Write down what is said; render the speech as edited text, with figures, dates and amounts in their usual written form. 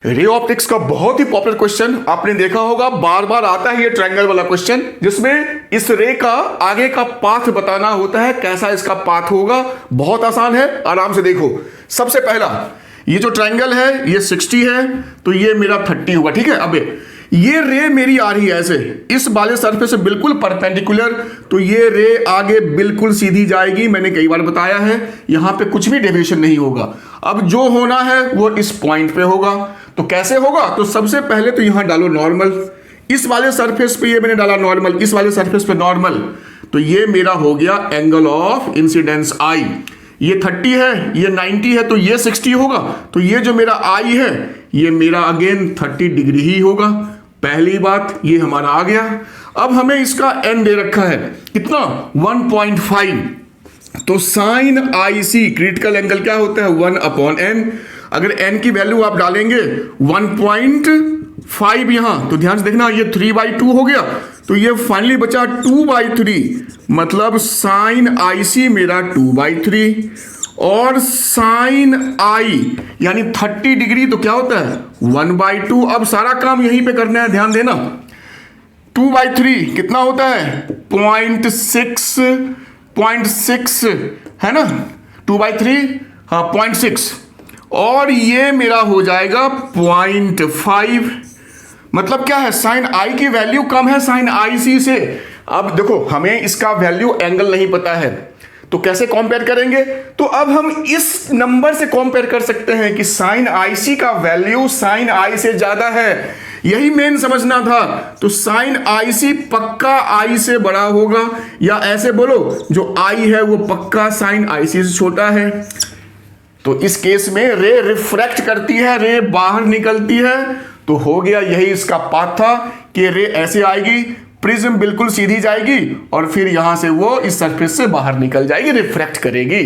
Ray optics का बहुत ही popular question आपने देखा होगा, बार बार आता है ये ट्रायंगल वाला क्वेश्चन, जिसमें इस रे का आगे का पाथ बताना होता है। कैसा इसका पाथ होगा, बहुत आसान है, आराम से देखो। सबसे पहला, ये जो ट्रायंगल है ये 60 है, तो ये मेरा 30 होगा, ठीक है। अब ये रे मेरी आ रही है ऐसे इस वाले सरफेस से बिल्कुल परपेंडिकुलर, तो ये रे आगे बिल्कुल सीधी जाएगी। मैंने कई बार बताया है, यहां पे कुछ भी डेविएशन नहीं होगा। अब जो होना है वो इस पॉइंट पे होगा। तो कैसे होगा, तो सबसे पहले तो यहां डालो नॉर्मल, इस वाले सरफेस पे ये मैंने डाला नॉर्मल, इस वाले सरफेस पे नॉर्मल, तो ये मेरा हो गया एंगल ऑफ इंसिडेंस आई। ये 30 है, ये 90 है, तो ये 60 होगा। तो ये जो मेरा आई है ये मेरा अगेन 30 डिग्री ही होगा। पहली बात ये हमारा आ गया। अब हमें इसका एन दे रखा है कितना, 1.5। तो साइन आई सी क्रिटिकल एंगल क्या होता है, 1/n। अगर n की वैल्यू आप डालेंगे 1.5 यहां, तो ध्यान से देखना, ये 3/2 हो गया, तो ये फाइनली बचा 2/3। मतलब साइन आई सी मेरा 2/3 और साइन आई यानी 30 डिग्री तो क्या होता है 1/2। अब सारा काम यहीं पे करना है, ध्यान देना। 2/3 कितना होता है 0.6 है ना, 2/3 हाँ 0.6, और ये मेरा हो जाएगा 0.5। मतलब क्या है, साइन आई की वैल्यू कम है साइन आई सी से। अब देखो हमें इसका वैल्यू एंगल नहीं पता है, तो कैसे कंपेयर करेंगे, तो अब हम इस नंबर से कंपेयर कर सकते हैं कि साइन आई सी का वैल्यू साइन आई से ज्यादा है, यही मेन समझना था। तो साइन आई सी पक्का आई से बड़ा होगा, या ऐसे बोलो जो आई है वो पक्का साइन आई सी से छोटा है। तो इस केस में रे रिफ्रैक्ट करती है, रे बाहर निकलती है, तो हो गया यही इसका पाथ था कि रे ऐसे आएगी, प्रिज्म बिल्कुल सीधी जाएगी और फिर यहां से वो इस सरफेस से बाहर निकल जाएगी, रिफ्रैक्ट करेगी।